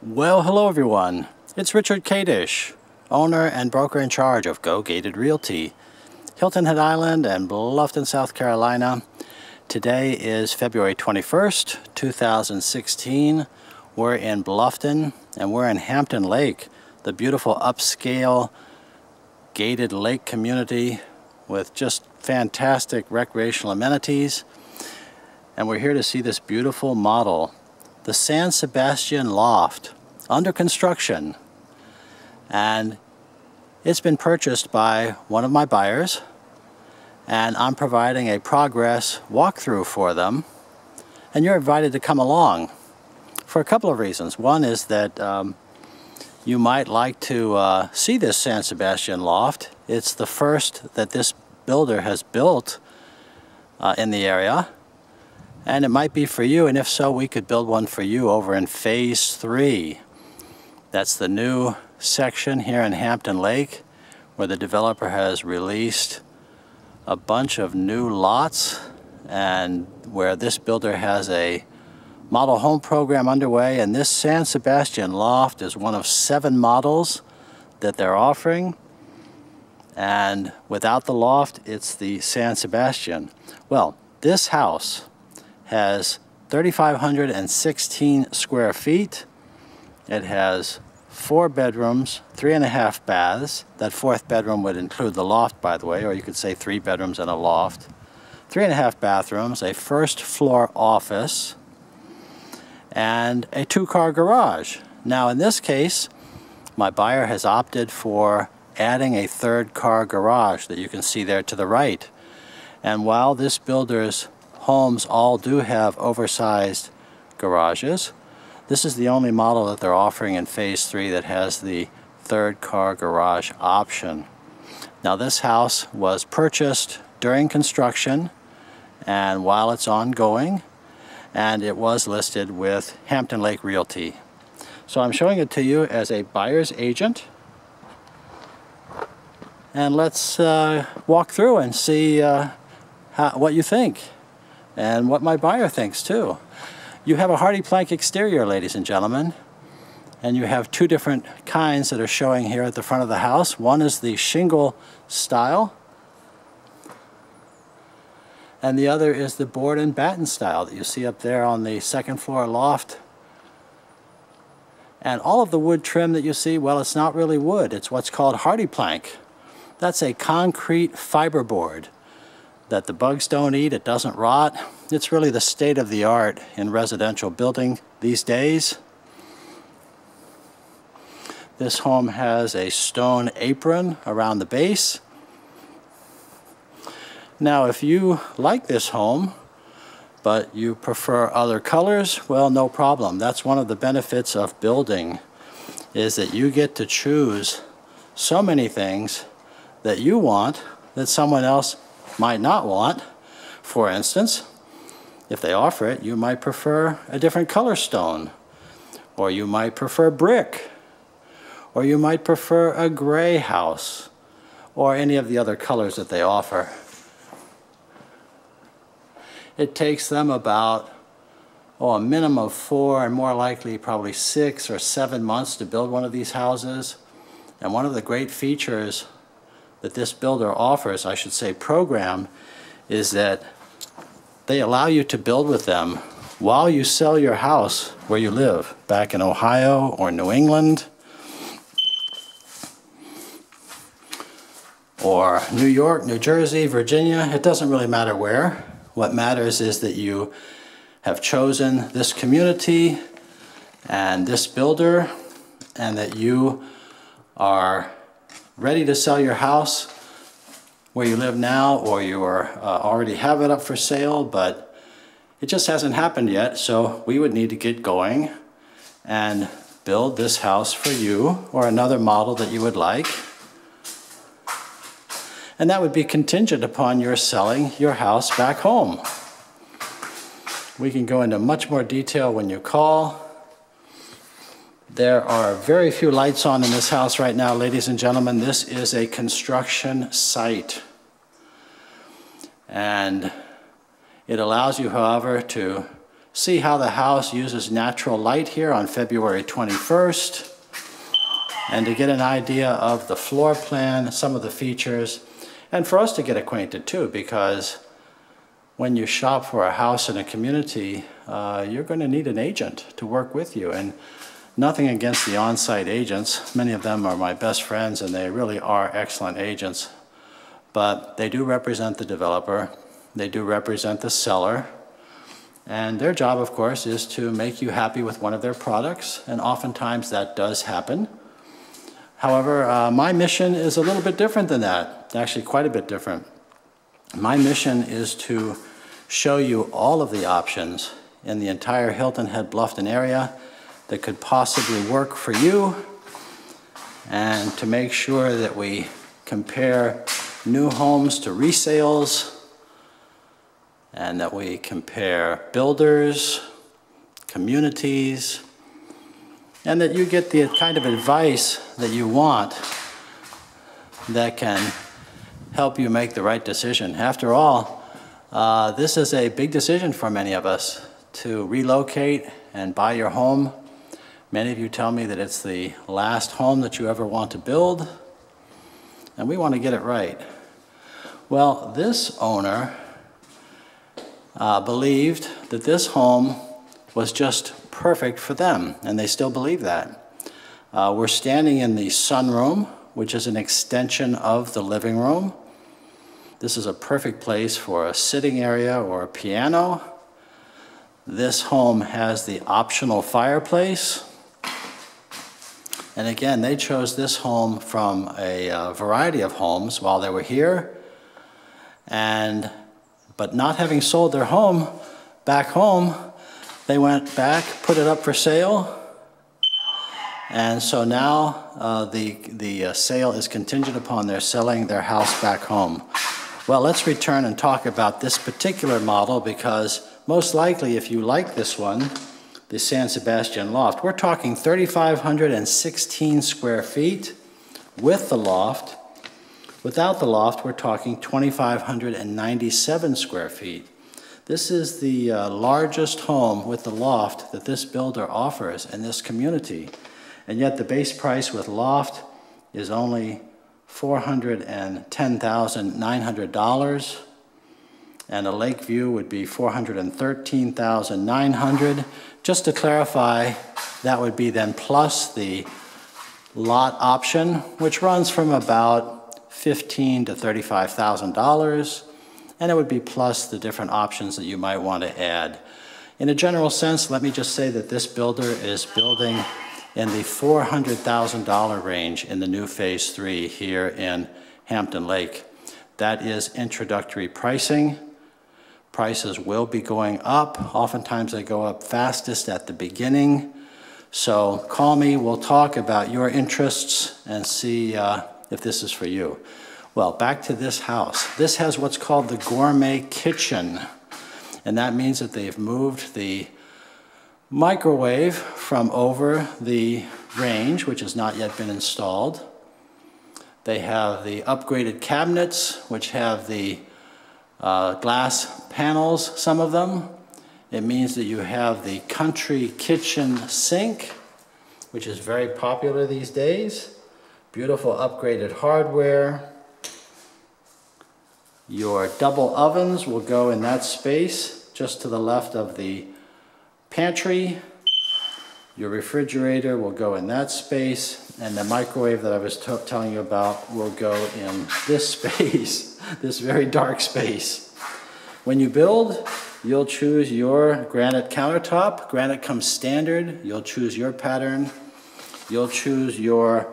Well, hello everyone. It's Richard Kadish, owner and broker in charge of Go Gated Realty, Hilton Head Island and Bluffton, South Carolina. Today is February 21st, 2016. We're in Bluffton and we're in Hampton Lake, the beautiful upscale gated lake community with just fantastic recreational amenities. And we're here to see this beautiful model, the Sebastian Loft, under construction. And it's been purchased by one of my buyers, and I'm providing a progress walkthrough for them. And you're invited to come along for a couple of reasons. One is that you might like to see this Sebastian Loft. It's the first that this builder has built in the area. And it might be for you, and if so, we could build one for you over in Phase 3. That's the new section here in Hampton Lake, where the developer has released a bunch of new lots, and where this builder has a model home program underway. And this Sebastian Loft is one of 7 models that they're offering. And without the loft, it's the Sebastian. Well, this house has 3,516 square feet. It has 4 bedrooms, 3.5 baths. That 4th bedroom would include the loft, by the way, or you could say 3 bedrooms and a loft. 3.5 bathrooms, a 1st floor office, and a 2-car garage. Now in this case, my buyer has opted for adding a 3rd car garage that you can see there to the right. And while this builder's homes all do have oversized garages, this is the only model that they're offering in Phase 3 that has the 3rd car garage option. Now this house was purchased during construction and while it's ongoing, and it was listed with Hampton Lake Realty. So I'm showing it to you as a buyer's agent, and let's walk through and see what you think. And what my buyer thinks too. You have a hardy plank exterior, ladies and gentlemen, and you have 2 different kinds that are showing here at the front of the house. One is the shingle style, and the other is the board and batten style that you see up there on the 2nd floor loft. And all of the wood trim that you see, well, it's not really wood, it's what's called hardy plank. That's a concrete fiberboard that the bugs don't eat, it doesn't rot. It's really the state of the art in residential building these days. This home has a stone apron around the base. Now if you like this home, but you prefer other colors, well, no problem. That's one of the benefits of building, is that you get to choose so many things that you want that someone else might not want. For instance, if they offer it, you might prefer a different color stone, or you might prefer brick, or you might prefer a gray house, or any of the other colors that they offer. It takes them about a minimum of 4 and more likely probably 6 or 7 months to build one of these houses. And one of the great features that this builder offers, I should say program, is that they allow you to build with them while you sell your house where you live, back in Ohio or New England or New York, New Jersey, Virginia. It doesn't really matter where. What matters is that you have chosen this community and this builder, and that you are ready to sell your house where you live now, or you are already have it up for sale, but it just hasn't happened yet. So we would need to get going and build this house for you, or another model that you would like. And that would be contingent upon your selling your house back home. We can go into much more detail when you call. There are very few lights on in this house right now, ladies and gentlemen. This is a construction site. And it allows you, however, to see how the house uses natural light here on February 21st, and to get an idea of the floor plan, some of the features, and for us to get acquainted too, because when you shop for a house in a community, you're going to need an agent to work with you. And nothing against the on-site agents. Many of them are my best friends and they really are excellent agents. But they do represent the developer, they do represent the seller, and their job, of course, is to make you happy with one of their products, and oftentimes that does happen. However, my mission is a little bit different than that, actually quite a bit different. My mission is to show you all of the options in the entire Hilton Head Bluffton area that could possibly work for you, and to make sure that we compare new homes to resales, and that we compare builders, communities, and that you get the kind of advice that you want that can help you make the right decision. After all, this is a big decision for many of us, to relocate and buy your home. Many of you tell me that it's the last home that you ever want to build, and we want to get it right. Well, this owner believed that this home was just perfect for them, and they still believe that. We're standing in the sunroom, which is an extension of the living room. This is a perfect place for a sitting area or a piano. This home has the optional fireplace. And again, they chose this home from a variety of homes while they were here. But not having sold their home back home, they went back, put it up for sale. And so now the sale is contingent upon their selling their house back home. Well, let's return and talk about this particular model, because most likely if you like this one, the San Sebastian Loft, we're talking 3,516 square feet with the loft. Without the loft, we're talking 2,597 square feet. This is the largest home with the loft that this builder offers in this community. And yet the base price with loft is only $410,900. And a lake view would be $413,900. Just to clarify, that would be then plus the lot option, which runs from about $15,000 to $35,000, and it would be plus the different options that you might want to add. In a general sense, let me just say that this builder is building in the $400,000 range in the new Phase 3 here in Hampton Lake. That is introductory pricing. Prices will be going up. Oftentimes they go up fastest at the beginning. So call me, we'll talk about your interests and see if this is for you. Well, back to this house. This has what's called the gourmet kitchen. And that means that they've moved the microwave from over the range, which has not yet been installed. They have the upgraded cabinets, which have the glass panels, some of them. It means that you have the country kitchen sink, which is very popular these days. Beautiful upgraded hardware. Your double ovens will go in that space just to the left of the pantry. Your refrigerator will go in that space, and the microwave that I was telling you about will go in this space, this very dark space. When you build, you'll choose your granite countertop. Granite comes standard. You'll choose your pattern. You'll choose your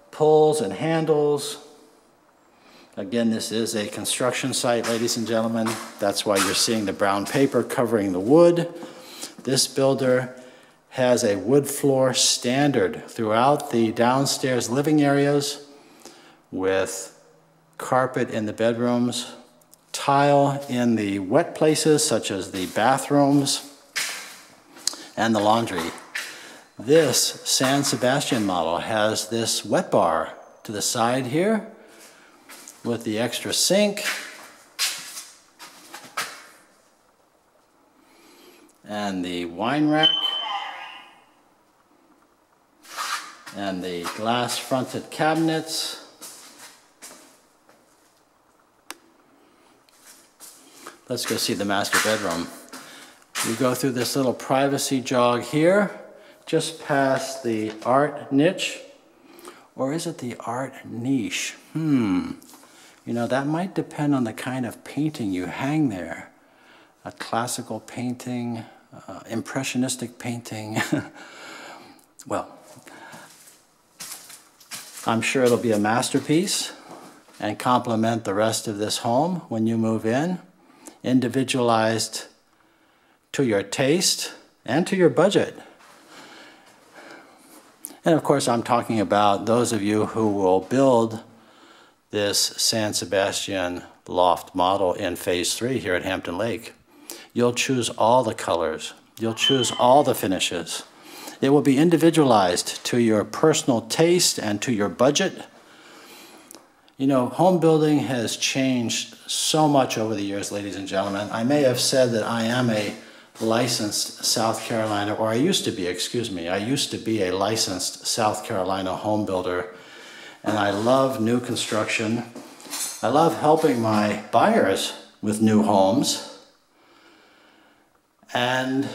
pulls and handles. Again, this is a construction site, ladies and gentlemen. That's why you're seeing the brown paper covering the wood. This builder has a wood floor standard throughout the downstairs living areas, with carpet in the bedrooms, tile in the wet places such as the bathrooms and the laundry. This San Sebastian model has this wet bar to the side here with the extra sink. and the wine rack, and the glass fronted cabinets. Let's go see the master bedroom. We go through this little privacy jog here, just past the art niche. Or is it the art niche? You know, that might depend on the kind of painting you hang there. A classical painting, impressionistic painting. Well, I'm sure it'll be a masterpiece and complement the rest of this home when you move in. Individualized to your taste and to your budget. And of course, I'm talking about those of you who will build this San Sebastian Loft model in Phase 3 here at Hampton Lake. You'll choose all the colors. You'll choose all the finishes. It will be individualized to your personal taste and to your budget. You know, home building has changed so much over the years, ladies and gentlemen. I may have said that I am a licensed South Carolina, or I used to be, excuse me, I used to be a licensed South Carolina home builder, and I love new construction. I love helping my buyers with new homes, and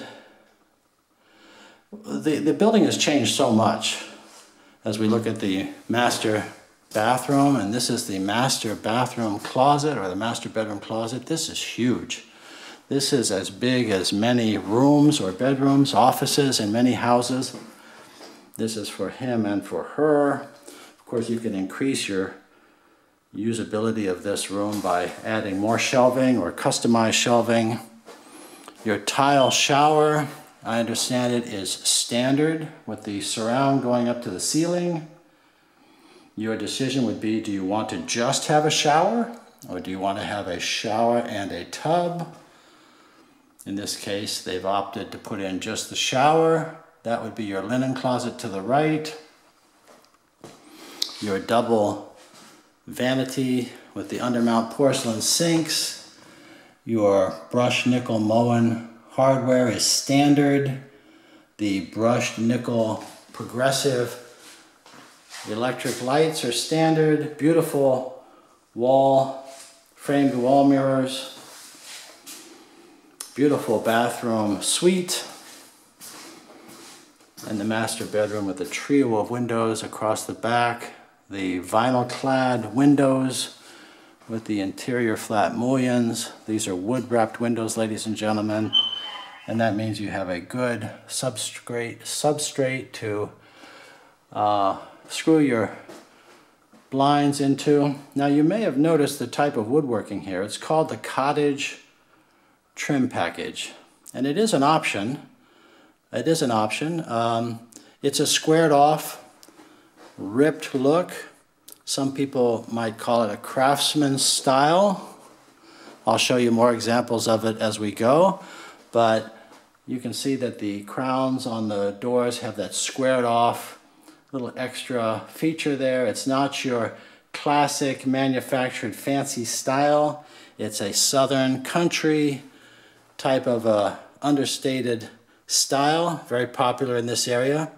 the building has changed so much. As we look at the master bathroom, and this is the master bathroom closet, or the master bedroom closet. This is huge. This is as big as many rooms or bedrooms, offices in many houses. This is for him and for her. Of course, you can increase your usability of this room by adding more shelving or customized shelving. Your tile shower, I understand it is standard with the surround going up to the ceiling. Your decision would be, do you want to just have a shower, or do you want to have a shower and a tub? In this case, they've opted to put in just the shower. That would be your linen closet to the right. Your double vanity with the undermount porcelain sinks. Your brushed nickel Moen hardware is standard. The brushed nickel progressive electric lights are standard. Beautiful wall, framed wall mirrors. Beautiful bathroom suite. And the master bedroom with a trio of windows across the back. The vinyl clad windows with the interior flat mullions. These are wood wrapped windows, ladies and gentlemen. And that means you have a good substrate to screw your blinds into. Now you may have noticed the type of woodworking here. It's called the cottage trim package, and it is an option. It is an option. It's a squared off, ripped look. Some people might call it a craftsman style. I'll show you more examples of it as we go, but you can see that the crowns on the doors have that squared off little extra feature there. It's not your classic manufactured fancy style. It's a southern country type of a understated style, very popular in this area.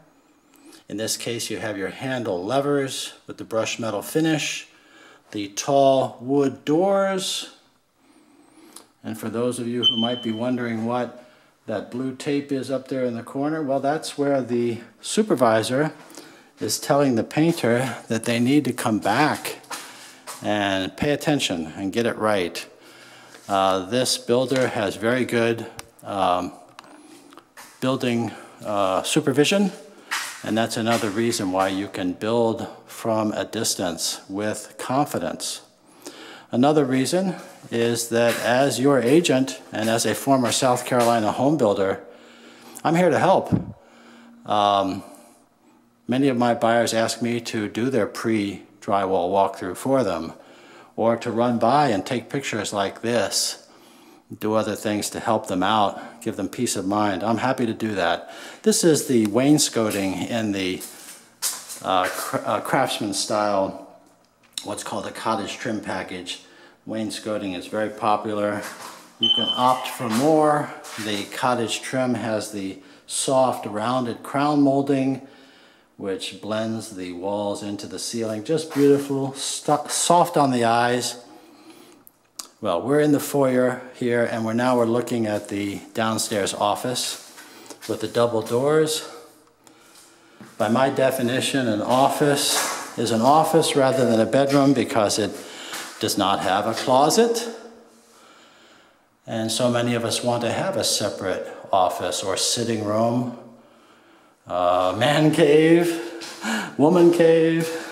In this case, you have your handle levers with the brushed metal finish, the tall wood doors, and for those of you who might be wondering what that blue tape is up there in the corner, well, that's where the supervisor is telling the painter that they need to come back and pay attention and get it right. This builder has very good building supervision, and that's another reason why you can build from a distance with confidence. Another reason is that as your agent and as a former South Carolina home builder, I'm here to help. Many of my buyers ask me to do their pre-drywall walkthrough for them, or to run by and take pictures like this, do other things to help them out, give them peace of mind. I'm happy to do that. This is the wainscoting in the craftsman style, what's called a cottage trim package. Wainscoting is very popular. You can opt for more. The cottage trim has the soft rounded crown molding which blends the walls into the ceiling. Just beautiful, soft on the eyes. Well, we're in the foyer here, and we're looking at the downstairs office with the double doors. By my definition, an office is an office rather than a bedroom because it does not have a closet. And so many of us want to have a separate office or sitting room, man cave, woman cave.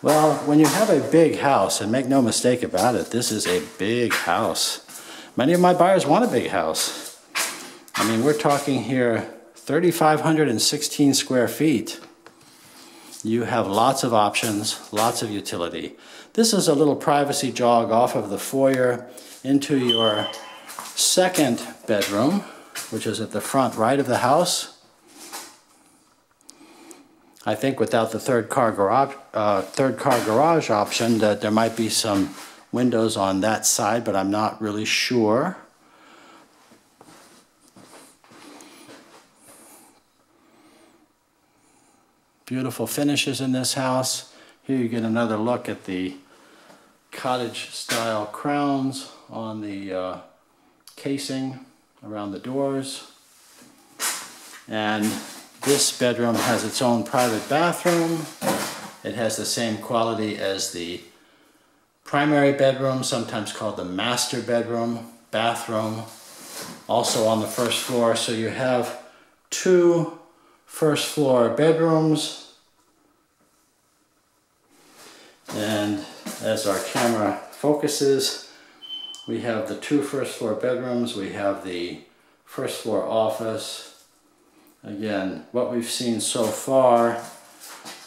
Well, when you have a big house, and make no mistake about it, this is a big house. Many of my buyers want a big house. I mean, we're talking here 3,516 square feet. You have lots of options, lots of utility. This is a little privacy jog off of the foyer into your second bedroom, which is at the front right of the house. I think without the third car garage option that there might be some windows on that side, but I'm not really sure. Beautiful finishes in this house. Here you get another look at the cottage style crowns on the casing around the doors. And this bedroom has its own private bathroom. It has the same quality as the primary bedroom, sometimes called the master bedroom, bathroom, also on the first floor. So you have two first floor bedrooms. And as our camera focuses, we have the two first floor bedrooms. We have the first floor office. Again, what we've seen so far,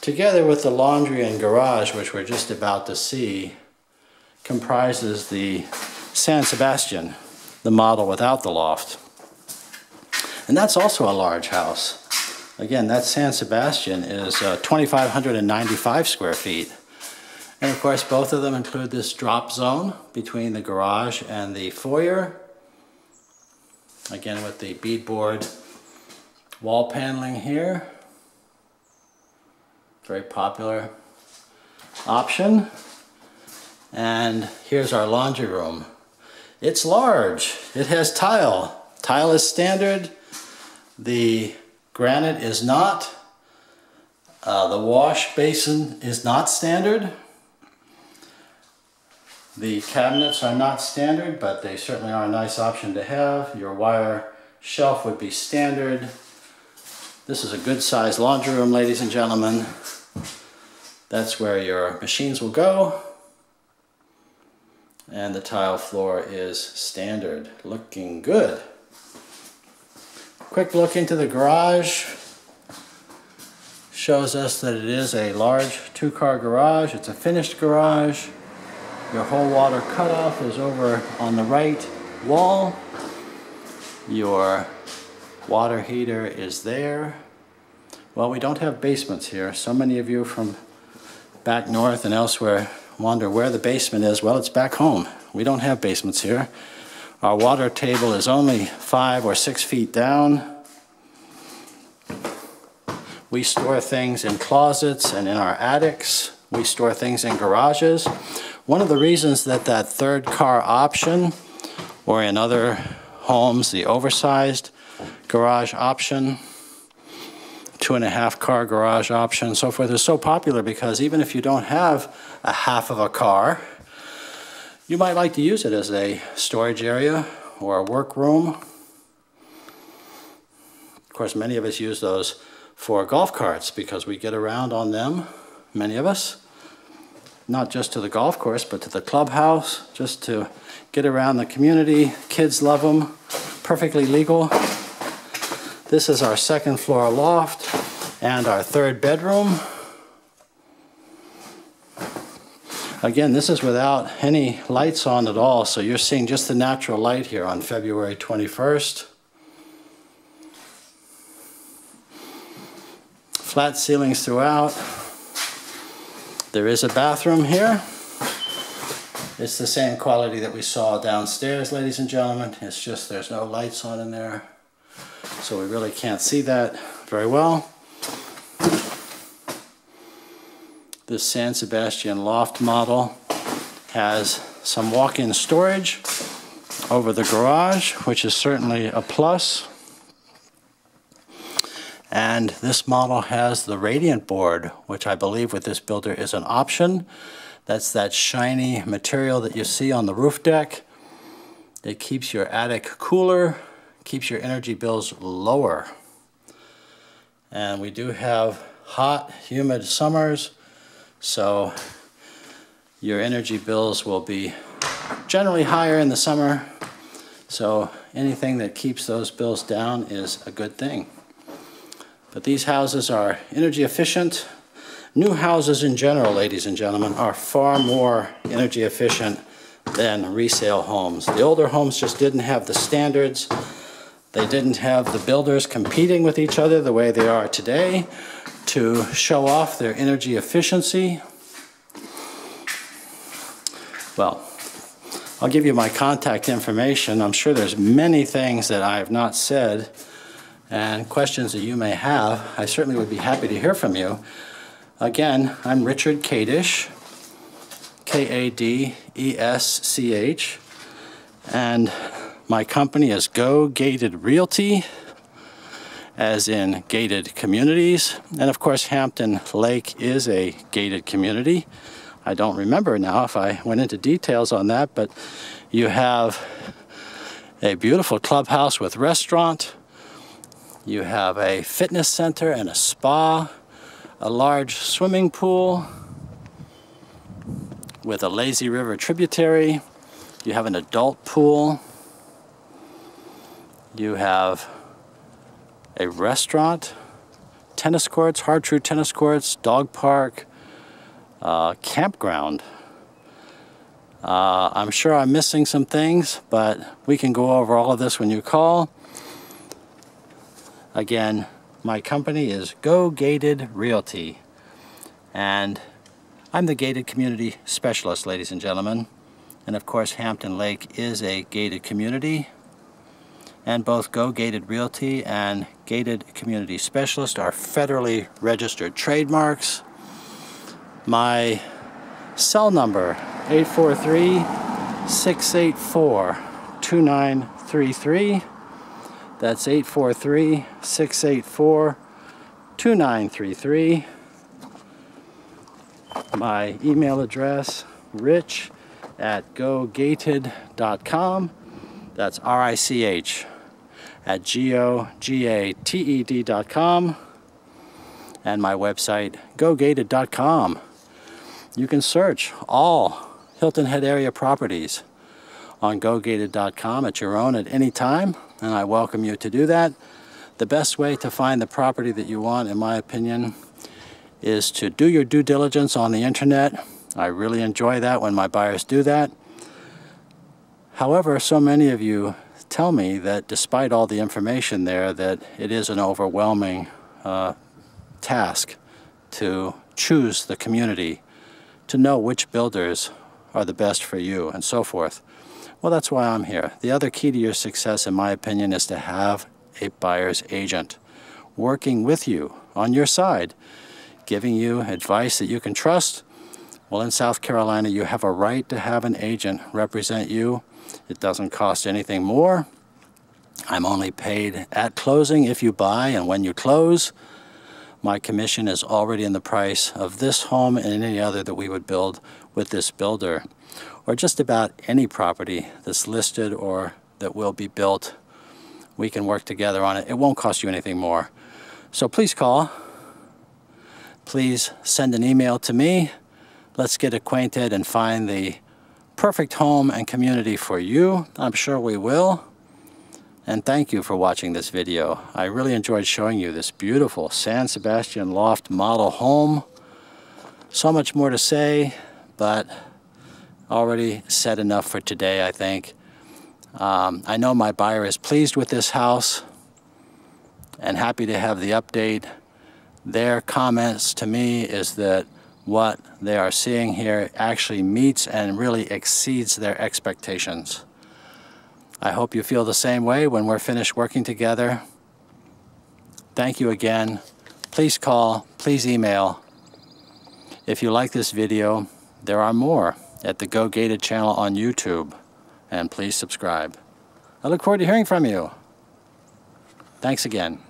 together with the laundry and garage, which we're just about to see, comprises the San Sebastian, the model without the loft. And that's also a large house. Again, that San Sebastian is 2,595 square feet. And of course, both of them include this drop zone between the garage and the foyer. Again, with the beadboard wall paneling here. Very popular option. And here's our laundry room. It's large. It has tile. Tile is standard. The granite is not. The wash basin is not standard. The cabinets are not standard, but they certainly are a nice option to have. Your wire shelf would be standard. This is a good sized laundry room, ladies and gentlemen. That's where your machines will go. And the tile floor is standard, looking good. Quick look into the garage. Shows us that it is a large two-car garage. It's a finished garage. Your whole water cutoff is over on the right wall. Your water heater is there. Well, we don't have basements here. So many of you from back north and elsewhere wonder where the basement is. Well, it's back home. We don't have basements here. Our water table is only 5 or 6 feet down. We store things in closets and in our attics. We store things in garages. One of the reasons that that third car option, or in other homes, the oversized garage option, 2.5 car garage option, and so forth, is so popular because even if you don't have a half of a car, you might like to use it as a storage area or a workroom. Of course, many of us use those for golf carts because we get around on them, many of us. Not just to the golf course, but to the clubhouse, just to get around the community. Kids love them, perfectly legal. This is our second floor loft and our third bedroom. Again, this is without any lights on at all, so you're seeing just the natural light here on February 21st. Flat ceilings throughout. There is a bathroom here. It's the same quality that we saw downstairs, ladies and gentlemen. It's just there's no lights on in there, so we really can't see that very well. This San Sebastian Loft model has some walk-in storage over the garage, which is certainly a plus. And this model has the radiant board, which I believe with this builder is an option. That's that shiny material that you see on the roof deck. It keeps your attic cooler, keeps your energy bills lower. And we do have hot, humid summers, so your energy bills will be generally higher in the summer. So anything that keeps those bills down is a good thing. But these houses are energy efficient. New houses in general, ladies and gentlemen, are far more energy efficient than resale homes. The older homes just didn't have the standards. They didn't have the builders competing with each other the way they are today to show off their energy efficiency. Well, I'll give you my contact information. I'm sure there's many things that I have not said and questions that you may have. I certainly would be happy to hear from you. Again, I'm Richard Kadesh, K-A-D-E-S-C-H, and my company is Go Gated Realty, as in gated communities. And of course, Hampton Lake is a gated community. I don't remember now if I went into details on that, but you have a beautiful clubhouse with restaurant. You have a fitness center and a spa, a large swimming pool with a lazy river tributary. You have an adult pool. You have a restaurant, tennis courts, hard true tennis courts, dog park, campground. I'm sure I'm missing some things, but we can go over all of this when you call. Again, my company is Go Gated Realty, and I'm the gated community specialist, ladies and gentlemen. And of course, Hampton Lake is a gated community, and both Go Gated Realty and Gated Community Specialist are federally registered trademarks. My cell number, 843-684-2933. That's 843-684-2933. My email address, rich@gogated.com. That's R-I-C-H at GOGATED.com. And my website, gogated.com. You can search all Hilton Head area properties on gogated.com at your own at any time, and I welcome you to do that. The best way to find the property that you want, in my opinion, is to do your due diligence on the internet. I really enjoy that when my buyers do that. However, so many of you tell me that despite all the information there, that it is an overwhelming task to choose the community, to know which builders are the best for you, and so forth. Well, that's why I'm here. The other key to your success, in my opinion, is to have a buyer's agent working with you on your side, giving you advice that you can trust. Well, in South Carolina, you have a right to have an agent represent you. It doesn't cost anything more. I'm only paid at closing if you buy and when you close. My commission is already in the price of this home and any other that we would build with this builder, or just about any property that's listed or that will be built. We can work together on it. It won't cost you anything more. So please call. Please send an email to me. Let's get acquainted and find the perfect home and community for you. I'm sure we will. And thank you for watching this video. I really enjoyed showing you this beautiful San Sebastian Loft model home. So much more to say, but already said enough for today, I think. I know my buyer is pleased with this house and happy to have the update. Their comments to me is that what they are seeing here actually meets and really exceeds their expectations. I hope you feel the same way when we're finished working together. Thank you again. Please call, please email. If you like this video, there are more at the Go Gated channel on YouTube, and please subscribe. I look forward to hearing from you. Thanks again.